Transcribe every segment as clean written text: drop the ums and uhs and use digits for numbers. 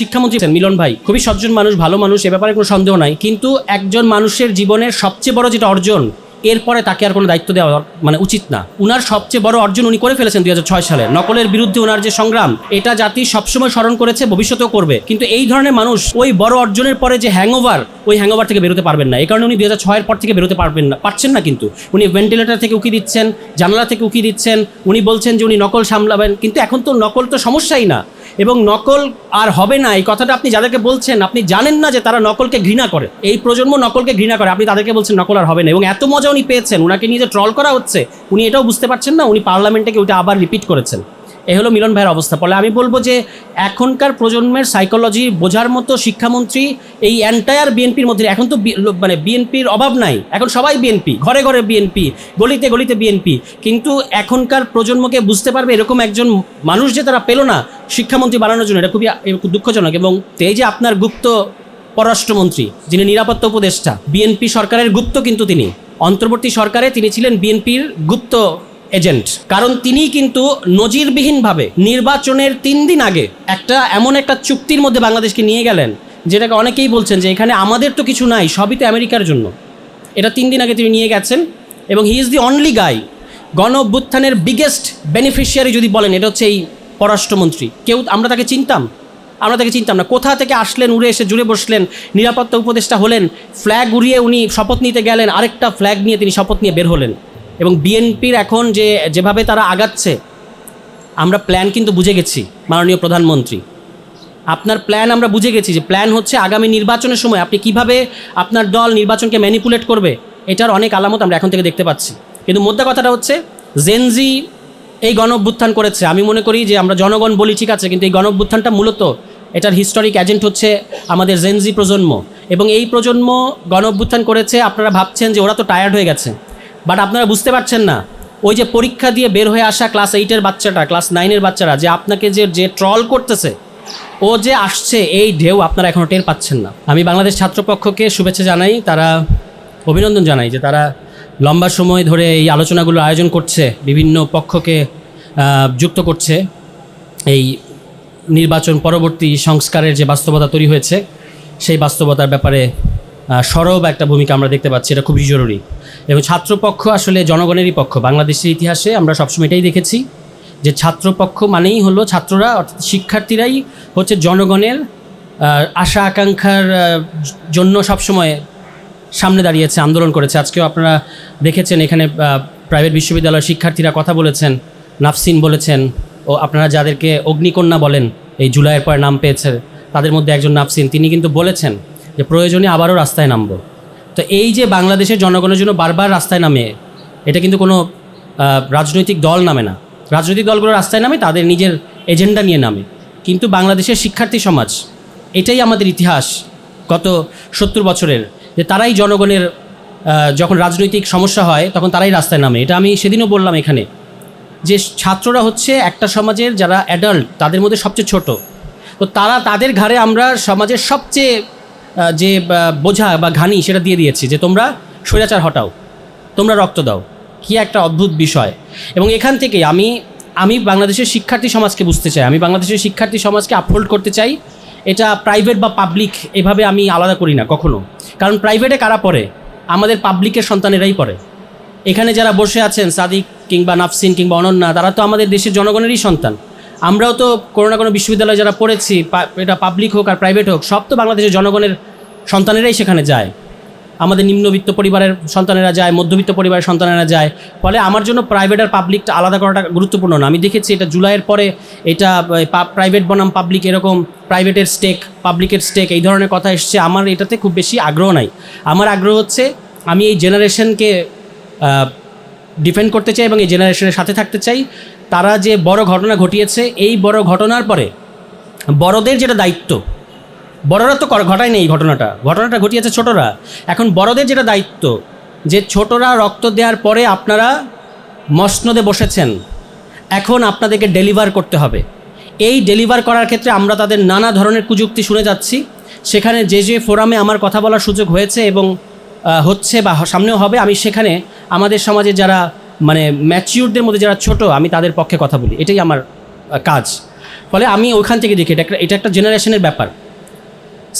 শিক্ষামন্ত্রী মিলন ভাই খুবই সজ্জন মানুষ, ভালো মানুষ, এ ব্যাপারে কোনো সন্দেহ নাই। কিন্তু একজন মানুষের জীবনের সবচেয়ে বড় যেটা অর্জন, এরপরে তাকে আর কোনো দায়িত্ব দেওয়া মানে উচিত না। উনার সবচেয়ে বড় অর্জন উনি করে ফেলেছেন 2006 সালে। নকলের বিরুদ্ধে উনার যে সংগ্রাম, এটা জাতি সবসময় স্মরণ করেছে, ভবিষ্যতেও করবে। কিন্তু এই ধরনের মানুষ ওই বড় অর্জনের পরে যে হ্যাংওভার, ওই হ্যাংওভার থেকে বেরোতে পারবেন না। এই কারণে উনি 2006 পর থেকে বেরোতে পারছেন না। কিন্তু উনি ভেন্টিলেটর থেকে উকি দিচ্ছেন, জানালা থেকে উকি দিচ্ছেন, উনি বলছেন যে উনি নকল সামলাবেন। কিন্তু এখন তো নকল তো সমস্যাই না, এবং নকল আর হবে না। এই কথাটা আপনি যাদেরকে বলছেন, আপনি জানেন না যে তারা নকলকে ঘৃণা করে। এই প্রজন্ম নকলকে ঘৃণা করে, আপনি তাদেরকে বলছেন নকল আর হবে না। এবং এত মজা উনি পেয়েছেন, উনাকে নিয়ে যে ট্রল করা হচ্ছে, উনি এটাও বুঝতে পারছেন না। উনি পার্লামেন্টে ওইটা আবার রিপিট করেছেন। এ হলো মিলন ভাইয়ের অবস্থা। ফলে আমি বলবো যে এখনকার প্রজন্মের সাইকোলজি বোঝার মতো শিক্ষামন্ত্রী এই এন্টায়ার বিএনপির মধ্যে, এখন তো মানে বিএনপির অভাব নাই, এখন সবাই বিএনপি, ঘরে ঘরে বিএনপি, গলিতে গলিতে বিএনপি। কিন্তু এখনকার প্রজন্মকে বুঝতে পারবে এরকম একজন মানুষ যে তারা পেল না শিক্ষামন্ত্রী বানানোর জন্য, এটা খুবই দুঃখজনক। এবং এই যে আপনার গুপ্ত পররাষ্ট্রমন্ত্রী, যিনি নিরাপত্তা উপদেষ্টা, বিএনপি সরকারের গুপ্ত, কিন্তু তিনি অন্তর্বর্তী সরকারে তিনি ছিলেন বিএনপির গুপ্ত এজেন্ট। কারণ তিনি কিন্তু নজিরবিহীনভাবে নির্বাচনের 3 দিন আগে এমন একটা চুক্তির মধ্যে বাংলাদেশকে নিয়ে গেলেন, যেটাকে অনেকেই বলছেন যে এখানে আমাদের তো কিছু নাই, সবই তো আমেরিকার জন্য। এটা 3 দিন আগে তিনি নিয়ে গেছেন। এবং হি ইজ দি অনলি গাই, গণ অভ্যুত্থানের বিগেস্ট বেনিফিশিয়ারি যদি বলেন, এটা হচ্ছে এই পররাষ্ট্রমন্ত্রী। আমরা তাকে চিনতাম না। কোথা থেকে আসলেন, উড়ে এসে জুড়ে বসলেন, নিরাপত্তা উপদেষ্টা হলেন, ফ্ল্যাগ উড়িয়ে উনি শপথ নিতে গেলেন, আরেকটা ফ্ল্যাগ নিয়ে তিনি শপথ নিয়ে বের হলেন। এবং বিএনপির এখন যেভাবে তারা আগাচ্ছে, আমরা প্ল্যান কিন্তু বুঝে গেছি মাননীয় প্রধানমন্ত্রী, আপনার প্ল্যান আমরা বুঝে গেছি। যে প্ল্যান হচ্ছে আগামী নির্বাচনের সময় আপনি কিভাবে আপনার দল নির্বাচনকে ম্যানিপুলেট করবে, এটার অনেক আলামত আমরা এখন থেকে দেখতে পাচ্ছি। কিন্তু মোদ্দা কথাটা হচ্ছে, জেনজি এই গণ অভ্যুত্থান করেছে। আমি মনে করি যে আমরা জনগণ বলি ঠিক আছে, কিন্তু এই গণ অভ্যুত্থানটা মূলত এটার হিস্টোরিক এজেন্ট হচ্ছে আমাদের জেনজি প্রজন্ম। এবং এই প্রজন্ম গণ অভ্যুত্থান করেছে। আপনারা ভাবছেন যে ওরা তো টায়ার্ড হয়ে গেছে, বাট আপনারা বুঝতে পারছেন না, ওই যে পরীক্ষা দিয়ে বের হয়ে আসা ক্লাস 8-এর বাচ্চাটা, ক্লাস 9-এর বাচ্চারা যে আপনাকে যে ট্রল করতেছে, ও যে আসছে, এই ঢেউ আপনারা এখনও টের পাচ্ছেন না। আমি বাংলাদেশ ছাত্রপক্ষকে শুভেচ্ছা জানাই, তারা অভিনন্দন জানাই যে তারা লম্বা সময় ধরে এই আলোচনাগুলোর আয়োজন করছে, বিভিন্ন পক্ষকে যুক্ত করছে। এই নির্বাচন পরবর্তী সংস্কারের যে বাস্তবতা তৈরি হয়েছে, সেই বাস্তবতার ব্যাপারে সরব একটা ভূমিকা আমরা দেখতে পাচ্ছি। এটা খুবই জরুরি। এবং ছাত্রপক্ষ আসলে জনগণেরই পক্ষ। বাংলাদেশের ইতিহাসে আমরা সবসময় এটাই দেখেছি যে ছাত্রপক্ষ মানেই হলো ছাত্ররা, অর্থাৎ শিক্ষার্থীরাই হচ্ছে জনগণের আশা আকাঙ্ক্ষার জন্য সবসময় সামনে দাঁড়িয়েছে, আন্দোলন করেছে। আজকেও আপনারা দেখেছেন এখানে প্রাইভেট বিশ্ববিদ্যালয়ের শিক্ষার্থীরা কথা বলেছেন, নাফসিন বলেছেন, ও আপনারা যাদেরকে অগ্নিকন্যা বলেন, এই জুলাইয়ের পরে নাম পেয়েছে, তাদের মধ্যে একজন নাফসিন, তিনি কিন্তু বলেছেন যে প্রয়োজনে আবারও রাস্তায় নামব। তো এই যে বাংলাদেশের জনগণের জন্য বারবার রাস্তায় নামে, এটা কিন্তু কোনো রাজনৈতিক দল নামে না। রাজনৈতিক দলগুলো রাস্তায় নামে তাদের নিজের এজেন্ডা নিয়ে নামে, কিন্তু বাংলাদেশের শিক্ষার্থী সমাজ, এটাই আমাদের ইতিহাস গত 70 বছরের, যে তারাই জনগণের যখন রাজনৈতিক সমস্যা হয় তখন তারাই রাস্তায় নামে। এটা আমি সেদিনও বললাম এখানে, যে ছাত্ররা হচ্ছে একটা সমাজের যারা অ্যাডাল্ট, তাদের মধ্যে সবচেয়ে ছোট। তো তাদের ঘাড়ে আমরা সমাজের সবচেয়ে যে বোঝা বা ঘানি, সেটা দিয়ে দিয়েছি যে তোমরা স্বৈরাচার হটাও, তোমরা রক্ত দাও। কি একটা অদ্ভুত বিষয়। এবং এখান থেকে আমি বাংলাদেশের শিক্ষার্থী সমাজকে বুঝতে চাই, আমি বাংলাদেশের শিক্ষার্থী সমাজকে আপহোল্ড করতে চাই। এটা প্রাইভেট বা পাবলিক এভাবে আমি আলাদা করি না কখনো। কারণ প্রাইভেটে কারা পড়ে? আমাদের পাবলিকের সন্তানেরাই পড়ে। এখানে যারা বসে আছেন, সাদিক কিংবা নাফসিন কিংবা অনন্যা, তারা তো আমাদের দেশের জনগণেরই সন্তান। আমরাও তো কোনো না কোনো বিশ্ববিদ্যালয়ে যারা পড়েছি, এটা পাবলিক হোক আর প্রাইভেট হোক, সব তো বাংলাদেশের জনগণের সন্তানেরাই সেখানে যায়। আমাদের নিম্নবিত্ত পরিবারের সন্তানেরা যায়, মধ্যবিত্ত পরিবারের সন্তানেরা যায়। ফলে আমার জন্য প্রাইভেট আর পাবলিকটা আলাদা করাটা গুরুত্বপূর্ণ না। আমি দেখেছি এটা জুলাইয়ের পরে এটা প্রাইভেট বনাম পাবলিক, এরকম প্রাইভেটের স্টেক, পাবলিকের স্টেক, এই ধরনের কথা এসছে। আমার এটাতে খুব বেশি আগ্রহ নাই। আমার আগ্রহ হচ্ছে আমি এই জেনারেশনকে ডিফেন্ড করতে চাই এবং এই জেনারেশনের সাথে থাকতে চাই। তারা যে বড় ঘটনা ঘটিয়েছে, এই বড় ঘটনার পরে বড়দের যেটা দায়িত্ব, বড়রা তো ঘটায় নেই ঘটনাটা ঘটিয়েছে ছোটরা। এখন বড়দের যেটা দায়িত্ব, যে ছোটরা রক্ত দেওয়ার পরে আপনারা মসনদে বসেছেন, এখন আপনাদেরকে ডেলিভার করতে হবে। এই ডেলিভার করার ক্ষেত্রে আমরা তাদের নানা ধরনের কুযুক্তি শুনে যাচ্ছি। সেখানে যে ফোরামে আমার কথা বলার সুযোগ হয়েছে এবং হচ্ছে বা সামনেও হবে, আমি সেখানে আমাদের সমাজে যারা মানে ম্যাচিউরদের মধ্যে যারা ছোট, আমি তাদের পক্ষে কথা বলি, এটাই আমার কাজ। ফলে আমি ওইখান থেকে দেখি এটা একটা জেনারেশনের ব্যাপার।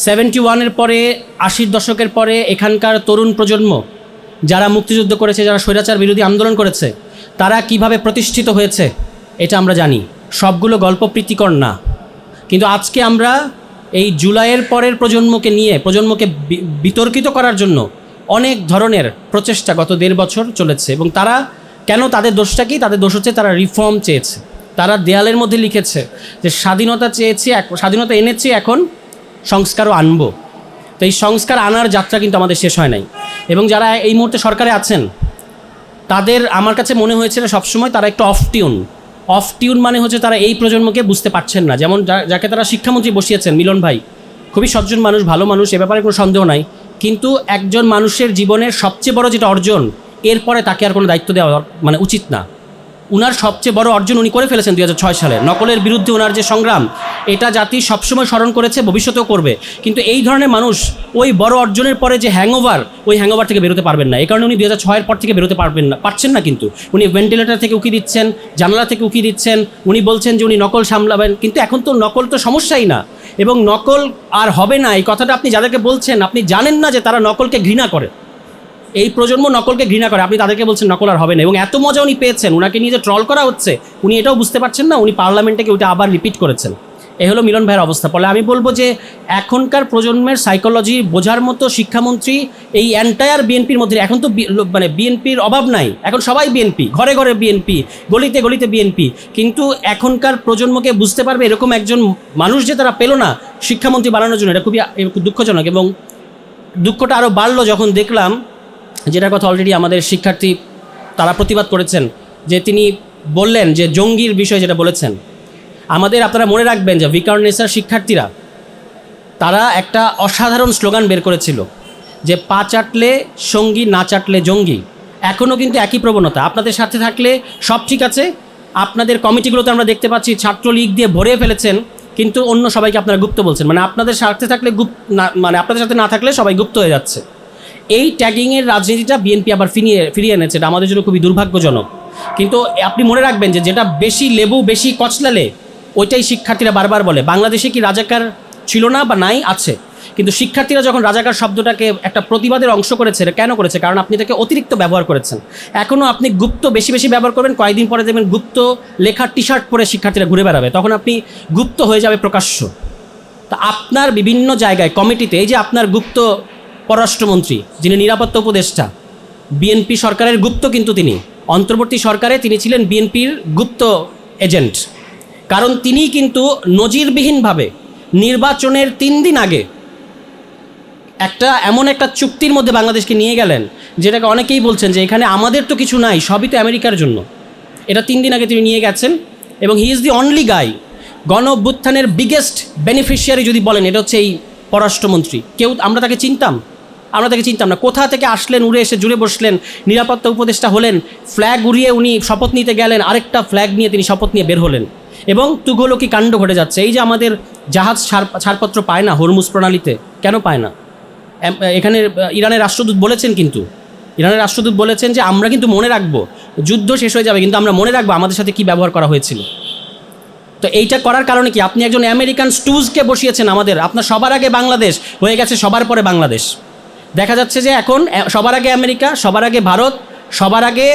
71-এর পরে 80-র দশকের পরে এখানকার তরুণ প্রজন্ম যারা মুক্তিযুদ্ধ করেছে, যারা স্বৈরাচার বিরোধী আন্দোলন করেছে, তারা কিভাবে প্রতিষ্ঠিত হয়েছে এটা আমরা জানি। সবগুলো গল্প প্রীতিকর না, কিন্তু আজকে আমরা এই জুলাইয়ের পরের প্রজন্মকে বিতর্কিত করার জন্য অনেক ধরনের প্রচেষ্টা গত 1.5 বছর চলেছে। এবং তারা কেন, তাদের দোষটা কি? তাদের দোষ হচ্ছে তারা রিফর্ম চেয়েছে। তারা দেয়ালের মধ্যে লিখেছে যে স্বাধীনতা চেয়েছি, স্বাধীনতা এনেছি, এখন সংস্কারও আনবো। তো এই সংস্কার আনার যাত্রা কিন্তু আমাদের শেষ হয় নাই। এবং যারা এই মুহূর্তে সরকারে আছেন, তাদের আমার কাছে মনে হয়েছিল সবসময় তারা একটু অফ টিউন মানে হচ্ছে তারা এই প্রজন্মকে বুঝতে পারছেন না। যেমন যাকে তারা শিক্ষামন্ত্রী বসিয়েছেন, মিলন ভাই খুবই সজ্জন মানুষ, ভালো মানুষ, এ ব্যাপারে কোনো সন্দেহ নাই। কিন্তু একজন মানুষের জীবনের সবচেয়ে বড় যেটা অর্জন, এরপরে তাকে আর কোনো দায়িত্ব দেওয়া মানে উচিত না। উনার সবচেয়ে বড় অর্জন উনি করে ফেলেছেন 2006 সালে। নকলের বিরুদ্ধে ওনার যে সংগ্রাম, এটা জাতি সবসময় স্মরণ করেছে, ভবিষ্যতেও করবে। কিন্তু এই ধরনের মানুষ ওই বড় অর্জনের পরে যে ওই হ্যাংওভার থেকে বেরোতে পারবেন না। এই কারণে উনি 2006-এর পর থেকে বেরোতে পারছেন না। কিন্তু উনি ভেন্টিলেটর থেকে উকি দিচ্ছেন, জানালা থেকে উকি দিচ্ছেন, উনি বলছেন যে উনি নকল সামলাবেন। কিন্তু এখন তো নকল তো সমস্যাই না, এবং নকল আর হবে না। এই কথাটা আপনি যাদেরকে বলছেন, আপনি জানেন না যে তারা নকলকে ঘৃণা করে। এই প্রজন্ম নকলকে ঘৃণা করে, আপনি তাদেরকে বলছেন নকল আর হবে না। এবং এত মজা উনি পেয়েছেন, ওনাকে নিয়ে যে ট্রল করা হচ্ছে উনি এটাও বুঝতে পারছেন না। উনি পার্লামেন্টে ওইটা আবার রিপিট করেছেন। এ হলো মিলন ভাইয়ের অবস্থা। ফলে আমি বলবো যে এখনকার প্রজন্মের সাইকোলজি বোঝার মতো শিক্ষামন্ত্রী এই এন্টায়ার বিএনপির মধ্যে, এখন তো মানে বিএনপির অভাব নাই, এখন সবাই বিএনপি, ঘরে ঘরে বিএনপি, গলিতে গলিতে বিএনপি। কিন্তু এখনকার প্রজন্মকে বুঝতে পারবে এরকম একজন মানুষ যে তারা পেল না শিক্ষামন্ত্রী বানানোর জন্য, এটা খুবই দুঃখজনক। এবং দুঃখটা আরও বাড়লো যখন দেখলাম, যেটার কথা অলরেডি আমাদের শিক্ষার্থী তারা প্রতিবাদ করেছেন, যে তিনি বললেন যে জঙ্গির বিষয়ে যেটা বলেছেন, আপনারা মনে রাখবেন যে ভিকারুননিসার শিক্ষার্থীরা তারা একটা অসাধারণ স্লোগান বের করেছিল যে পা চাটলে সঙ্গী, না চাটলে জঙ্গি। এখনও কিন্তু একই প্রবণতা। আপনাদের সাথে থাকলে সব ঠিক আছে, আপনাদের কমিটিগুলোতে আমরা দেখতে পাচ্ছি ছাত্রলীগ দিয়ে ভরে ফেলেছেন, কিন্তু অন্য সবাইকে আপনারা গুপ্ত বলছেন। মানে আপনাদের সাথে থাকলে আপনাদের সাথে না থাকলে সবাই গুপ্ত হয়ে যাচ্ছে। এই ট্যাগিংয়ের রাজনীতিটা বিএনপি আবার ফিরিয়ে এনেছে। এটা আমাদের জন্য খুবই দুর্ভাগ্যজনক। কিন্তু আপনি মনে রাখবেন যে যেটা বেশি লেবু বেশি কচলালে ওইটাই শিক্ষার্থীরা বারবার বলে। বাংলাদেশে কি রাজাকার ছিল না বা নাই? আছে। কিন্তু শিক্ষার্থীরা যখন রাজাকার শব্দটাকে একটা প্রতিবাদের অংশ করেছে, এটা কেন করেছে? কারণ আপনি তাকে অতিরিক্ত ব্যবহার করেছেন। এখনও আপনি গুপ্ত বেশি বেশি ব্যবহার করবেন, কয়েকদিন পরে দেখবেন গুপ্ত লেখার টি-শার্ট পরে শিক্ষার্থীরা ঘুরে বেড়াবে, তখন আপনি গুপ্ত হয়ে যাবে প্রকাশ্য। তা আপনার বিভিন্ন জায়গায় কমিটিতে, এই যে আপনার গুপ্ত পররাষ্ট্রমন্ত্রী যিনি নিরাপত্তা উপদেষ্টা, বিএনপি সরকারের গুপ্ত, কিন্তু তিনি অন্তর্বর্তী সরকারে তিনি ছিলেন বিএনপির গুপ্ত এজেন্ট। কারণ তিনি কিন্তু নজিরবিহীনভাবে নির্বাচনের 3 দিন আগে এমন একটা চুক্তির মধ্যে বাংলাদেশকে নিয়ে গেলেন, যেটাকে অনেকেই বলছেন যে এখানে আমাদের তো কিছু নাই, সবই তো আমেরিকার জন্য। এটা 3 দিন আগে তিনি নিয়ে গেছেন। এবং হি ইজ দি অনলি গাই, গণ অভ্যুত্থানের বিগেস্ট বেনিফিশিয়ারি যদি বলেন, এটা হচ্ছে এই পররাষ্ট্রমন্ত্রী। আমরা তাকে চিনতাম না। কোথা থেকে আসলেন, উড়ে এসে জুড়ে বসলেন, নিরাপত্তা উপদেষ্টা হলেন, ফ্ল্যাগ উড়িয়ে উনি শপথ নিতে গেলেন, আরেকটা ফ্ল্যাগ নিয়ে তিনি শপথ নিয়ে বের হলেন। এবং তুঘলকি কাণ্ড ঘটে যাচ্ছে। এই যে আমাদের জাহাজ ছাড়পত্র পায় না হরমুজ প্রণালীতে, কেন পায় না? এখানে ইরানের রাষ্ট্রদূত বলেছেন যে আমরা কিন্তু মনে রাখবো, যুদ্ধ শেষ হয়ে যাবে কিন্তু আমরা মনে রাখবো আমাদের সাথে কি ব্যবহার করা হয়েছিল। তো এইটা করার কারণে কি? আপনি একজন আমেরিকান স্টুজকে বসিয়েছেন আপনার সবার আগে বাংলাদেশ হয়ে গেছে সবার পরে বাংলাদেশ। দেখা যাচ্ছে যে এখন সবার আগে আমেরিকা, সবার আগে ভারত, সবার আগে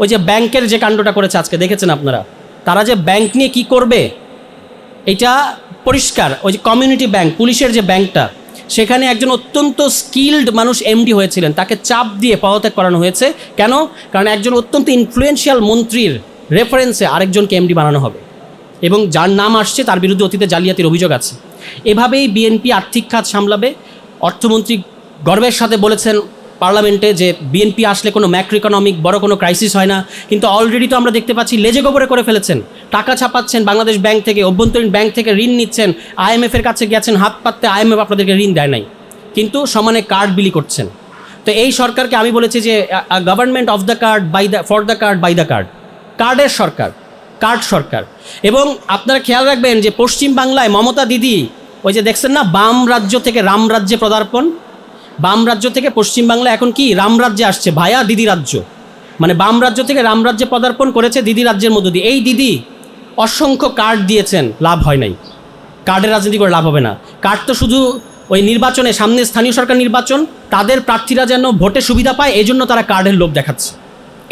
ওই যে ব্যাংকের যে কাণ্ডটা করেছে আজকে দেখেছেন আপনারা, তারা যে ব্যাংক নিয়ে কি করবে এটা পরিষ্কার। ওই যে কমিউনিটি ব্যাংক, পুলিশের যে ব্যাংকটা, সেখানে একজন অত্যন্ত স্কিল্ড মানুষ এমডি হয়েছিলেন, তাকে চাপ দিয়ে পদত্যাগ করানো হয়েছে। কেন? কারণ একজন অত্যন্ত ইনফ্লুয়েন্সিয়াল মন্ত্রীর রেফারেন্সে আরেকজনকে এমডি বানানো হবে, এবং যার নাম আসছে তার বিরুদ্ধে অতীতে জালিয়াতির অভিযোগ আছে। এভাবেই বিএনপি আর্থিক খাত সামলাবে। অর্থমন্ত্রী গর্বের সাথে বলেছেন পার্লামেন্টে যে বিএনপি আসলে কোনো ম্যাক্রো ইকোনমিক বড় কোনো ক্রাইসিস হয় না। কিন্তু অলরেডি তো আমরা দেখতে পাচ্ছি লেজে গোবরে করে ফেলেছেন। টাকা ছাপাচ্ছেন বাংলাদেশ ব্যাংক থেকে, অভ্যন্তরীণ ব্যাংক থেকে ঋণ নিচ্ছেন, আইএমএফের কাছে গেছেন হাত পাততে, আইএমএফ আপনাদেরকে ঋণ দেয় নাই, কিন্তু সমানে কার্ড বিলি করছেন। তো এই সরকারকে আমি বলেছি যে government of the card, for the card, by the card, কার্ডের সরকার, কার্ড সরকার। এবং আপনারা খেয়াল রাখবেন যে পশ্চিম বাংলায় মমতা দিদি, ওই যে দেখছেন না বাম রাজ্য থেকে রাম রাজ্যে পদার্পণ, বাম রাজ্য থেকে পশ্চিমবাংলা এখন কি রাম রাজ্যে আসছে, ভায়া দিদি রাজ্য। মানে বাম রাজ্য থেকে রাম রাজ্যে পদার্পণ করেছে দিদি রাজ্যের মধ্য দিয়ে। এই দিদি অসংখ্য কার্ড দিয়েছেন, লাভ হয় নাই। কার্ডের রাজনীতি করে লাভ হবে না। কার্ড তো শুধু ওই নির্বাচনে, সামনে স্থানীয় সরকার নির্বাচন, তাদের প্রার্থীরা যেন ভোটে সুবিধা পায় এই জন্য তারা কার্ডের লোভ দেখাচ্ছে।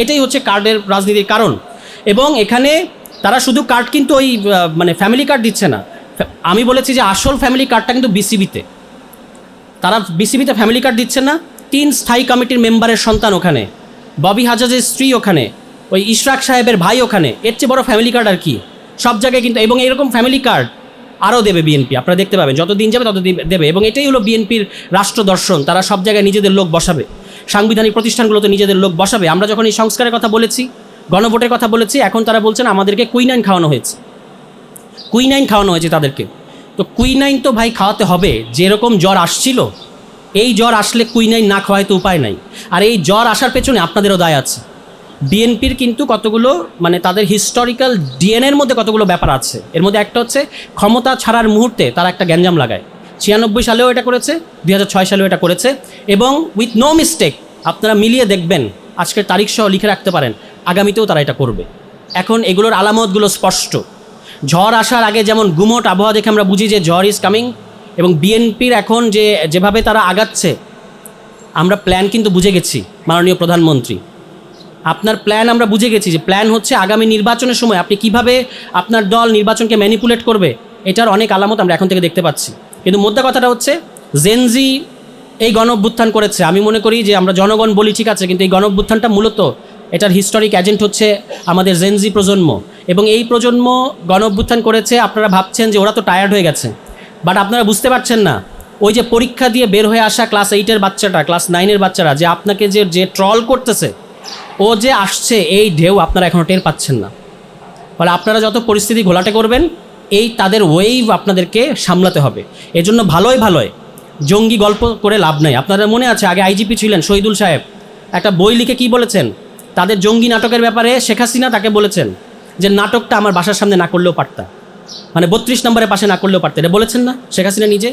এটাই হচ্ছে কার্ডের রাজনীতির কারণ। এবং এখানে তারা শুধু কার্ড কিন্তু ওই মানে ফ্যামিলি কার্ড দিচ্ছে না, আমি বলেছি যে আসল ফ্যামিলি কার্ডটা কিন্তু বিসিবিতে, তারা বিসিবিতে ফ্যামিলি কার্ড দিচ্ছেন না। 3 স্থায়ী কমিটির মেম্বারের সন্তান ওখানে, ববি হাজাজের স্ত্রী ওখানে, ওই ইশরাক সাহেবের ভাই ওখানে, এর চেয়ে বড় ফ্যামিলি কার্ড আর কি? সব জায়গায় কিন্তু, এবং এরকম ফ্যামিলি কার্ড আরও দেবে বিএনপি, আপনারা দেখতে পাবেন, যত দিন যাবে তত দেবে। এবং এটাই হলো বিএনপির রাষ্ট্র দর্শন, তারা সব জায়গায় নিজেদের লোক বসাবে, সাংবিধানিক প্রতিষ্ঠানগুলোতে নিজেদের লোক বসাবে। আমরা যখন এই সংস্কারের কথা বলেছি, গণভোটের কথা বলেছি, এখন তারা বলছেন আমাদেরকে কুইনাইন খাওয়ানো হয়েছে, কুইনাইন খাওয়ানো হয়েছে তাদেরকে। তো কুইনাইন তো ভাই খাওয়াতে হবে, যেরকম জ্বর আসছিল, এই জ্বর আসলে কুইনাইন না খাওয়ায় তো উপায় নাই। আর এই জ্বর আসার পেছনে আপনাদেরও দায় আছে। বিএনপির কিন্তু কতগুলো মানে তাদের হিস্টোরিক্যাল ডিএনএর মধ্যে কতগুলো ব্যাপার আছে। এর মধ্যে একটা হচ্ছে ক্ষমতা ছাড়ার মুহূর্তে তারা একটা গ্যাঞ্জাম লাগায়। 96 সালেও এটা করেছে, 2006 সালেও এটা করেছে, এবং উইথ নো মিস্টেক আপনারা মিলিয়ে দেখবেন, আজকের তারিখ সহ লিখে রাখতে পারেন, আগামীতেও তারা এটা করবে। এখন এগুলোর আলামতগুলো স্পষ্ট। ঝড় আসার আগে যেমন গুমোট আবহাওয়া দেখে আমরা বুঝি যে ঝড় ইজ কামিং, এবং বিএনপির এখন যেভাবে তারা আগাচ্ছে, আমরা প্ল্যান কিন্তু বুঝে গেছি মাননীয় প্রধানমন্ত্রী, আপনার প্ল্যান আমরা বুঝে গেছি যে প্ল্যান হচ্ছে আগামী নির্বাচনের সময় আপনি কিভাবে আপনার দল নির্বাচনকে ম্যানিপুলেট করবে, এটার অনেক আলামত আমরা এখন থেকে দেখতে পাচ্ছি। কিন্তু মোদ্দা কথাটা হচ্ছে জেনজি এই গণঅভ্যুত্থান করেছে। আমি মনে করি যে আমরা জনগণ বলি ঠিক আছে, কিন্তু এই গণঅভ্যুত্থানটা মূলত এটার হিস্টোরিক এজেন্ট হচ্ছে আমাদের জেনজি প্রজন্ম, এবং এই প্রজন্ম গণঅভ্যুত্থান করেছে। আপনারা ভাবছেন যে ওরা তো টায়ার্ড হয়ে গেছে, বাট আপনারা বুঝতে পারছেন না, ওই যে পরীক্ষা দিয়ে বের হয়ে আসা ক্লাস 8-এর বাচ্চাটা, ক্লাস 9-এর বাচ্চারা যে আপনাকে যে ট্রল করতেছে, ও যে আসছে, এই ঢেউ আপনারা এখনও টের পাচ্ছেন না। ফলে আপনারা যত পরিস্থিতি ঘোলাটে করবেন, এই তাদের ওয়েভ আপনাদেরকে সামলাতে হবে। এজন্য ভালোই জঙ্গি গল্প করে লাভ নাই। আপনাদের মনে আছে আগে আইজিপি ছিলেন শহীদুল সাহেব, একটা বই লিখে কী বলেছেন তাদের জঙ্গি নাটকের ব্যাপারে? শেখ হাসিনা তাকে বলেছেন যে নাটকটা আমার বাসার সামনে না করলেও পারতা, মানে 32 নম্বরের পাশে না করলেও পারতে, এটা বলেছেন না শেখ হাসিনা নিজে।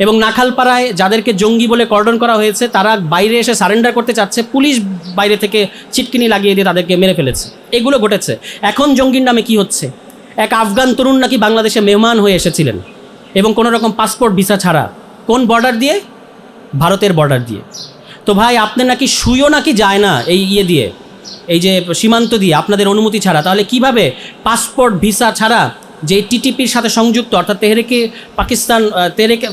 এবং নাখালপাড়ায় যাদেরকে জঙ্গি বলে কর্ডন করা হয়েছে, তারা বাইরে এসে সারেন্ডার করতে চাচ্ছে, পুলিশ বাইরে থেকে ছিটকিনি লাগিয়ে দিয়ে তাদেরকে মেরে ফেলেছে, এগুলো ঘটেছে। এখন জঙ্গির নামে কি হচ্ছে? এক আফগান তরুণ নাকি বাংলাদেশে মেহমান হয়ে এসেছিলেন, এবং কোনো রকম পাসপোর্ট ভিসা ছাড়া। কোন বর্ডার দিয়ে? ভারতের বর্ডার দিয়ে। তো ভাই আপনি নাকি শুইও নাকি যায় না এই দিয়ে, এই যে সীমান্ত দিয়ে আপনাদের অনুমতি ছাড়া, তাহলে কিভাবে পাসপোর্ট ভিসা ছাড়া যে টিটিপির সাথে সংযুক্ত, অর্থাৎ তেহরিকে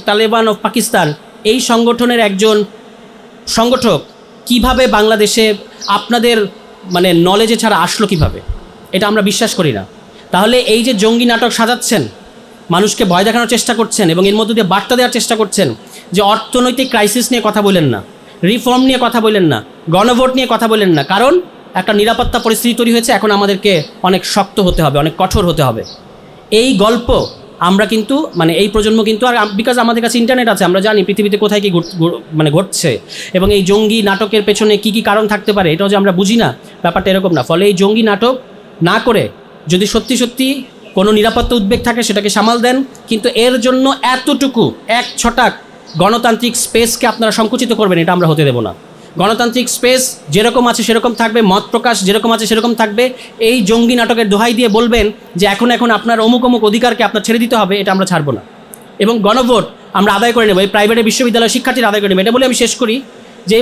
তালেবান অফ পাকিস্তান, এই সংগঠনের একজন সংগঠক কিভাবে বাংলাদেশে আপনাদের মানে নলেজে ছাড়া আসলো কিভাবে? এটা আমরা বিশ্বাস করি না। তাহলে এই যে জঙ্গি নাটক সাজাচ্ছেন, মানুষকে ভয় দেখানোর চেষ্টা করছেন, এবং এর মধ্যে দিয়ে বার্তা দেওয়ার চেষ্টা করছেন যে অর্থনৈতিক ক্রাইসিস নিয়ে কথা বলেন না, রিফর্ম নিয়ে কথা বলেন না, গণভোট নিয়ে কথা বলেন না, কারণ একটা নিরাপত্তা পরিস্থিতি তৈরি হয়েছে, এখন আমাদেরকে অনেক শক্ত হতে হবে, অনেক কঠোর হতে হবে। এই গল্প আমরা কিন্তু মানে এই প্রজন্ম কিন্তু, আর বিকজ আমাদের কাছে ইন্টারনেট আছে, আমরা জানি পৃথিবীতে কোথায় কী মানে ঘটছে, এবং এই জঙ্গি নাটকের পেছনে কী কী কারণ থাকতে পারে এটাও যে আমরা বুঝি না, ব্যাপারটা এরকম না। ফলে এই জঙ্গি নাটক না করে যদি সত্যি সত্যি কোনো নিরাপত্তা উদ্বেগ থাকে সেটাকে সামাল দেন, কিন্তু এর জন্য এতটুকু এক ছটাক গণতান্ত্রিক স্পেসকে আপনারা সংকুচিত করবেন, এটা আমরা হতে দেব না। গণতান্ত্রিক স্পেস যেরকম আছে সেরকম থাকবে, মত প্রকাশ যেরকম আছে সেরকম থাকবে। এই জঙ্গি নাটকের দোহাই দিয়ে বলবেন যে এখন আপনার অমুক অধিকারকে আপনার ছেড়ে দিতে হবে, এটা আমরা ছাড়বো না। এবং গণভোট আমরা আদায় করে নেব, এই প্রাইভেট বিশ্ববিদ্যালয়ের শিক্ষার্থীরা আদায় করে নেবে। এটা বলে আমি শেষ করি যে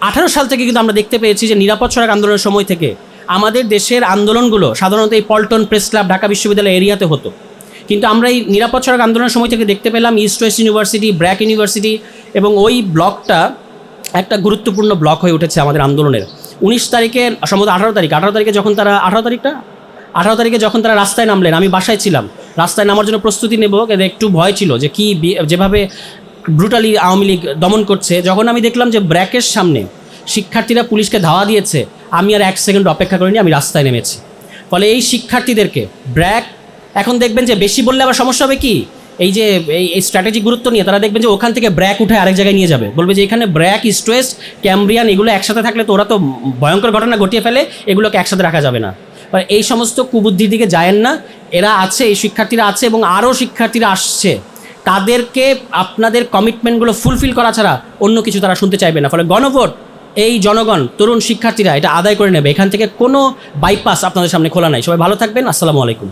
18 সাল থেকে কিন্তু আমরা দেখতে পেয়েছি যে নিরাপদ সড়ক আন্দোলনের সময় থেকে আমাদের দেশের আন্দোলনগুলো সাধারণত এই পল্টন প্রেস ক্লাব, ঢাকা বিশ্ববিদ্যালয় এরিয়াতে হতো, কিন্তু আমরা এই নিরাপদ সড়ক আন্দোলনের সময় থেকে দেখতে পেলাম east West university, BRAC university, এবং ওই ব্লকটা একটা গুরুত্বপূর্ণ ব্লক হয়ে উঠেছে আমাদের আন্দোলনের। 19 তারিখে সম্ভবত 18 তারিখে যখন তারা 18 তারিখে যখন তারা রাস্তায় নামলেন, আমি বাসায় ছিলাম, রাস্তায় নামার জন্য প্রস্তুতি নেব, একটু ভয় ছিল যে কি যেভাবে ব্রুটালি আওয়ামী লীগ দমন করছে। যখন আমি দেখলাম যে ব্র্যাকের সামনে শিক্ষার্থীরা পুলিশকে ধাওয়া দিয়েছে, আমি আর 1 সেকেন্ড অপেক্ষা করিনি, আমি রাস্তায় নেমেছি। ফলে এই শিক্ষার্থীদেরকে ব্র্যাক, এখন দেখবেন যে বেশি বললে আবার সমস্যা হবে কি, এই যে এই স্ট্র্যাটেজিক গুরুত্ব নিয়ে তারা দেখবেন যে ওখান থেকে ব্র্যাক উঠে আরেক জায়গায় নিয়ে যাবে, বলবে যে এখানে ব্র্যাক, ইস্ট ওয়েস্ট, ক্যামব্রিয়ান এগুলো একসাথে থাকলে তো ওরা তো ভয়ঙ্কর ঘটনা ঘটিয়ে ফেলে, এগুলোকে একসাথে রাখা যাবে না। এই সমস্ত কুবুদ্ধির দিকে যায়েন না। এরা আছে, এই শিক্ষার্থীরা আছে, এবং আরও শিক্ষার্থীরা আসছে, তাদেরকে আপনাদের কমিটমেন্টগুলো ফুলফিল করা ছাড়া অন্য কিছু তারা শুনতে চাইবে না। ফলে গণভোট এই জনগণ, তরুণ শিক্ষার্থীরা এটা আদায় করে নেবে, এখান থেকে কোনো বাইপাস আপনাদের সামনে খোলা নাই। সবাই ভালো থাকবেন, আসসালামু আলাইকুম।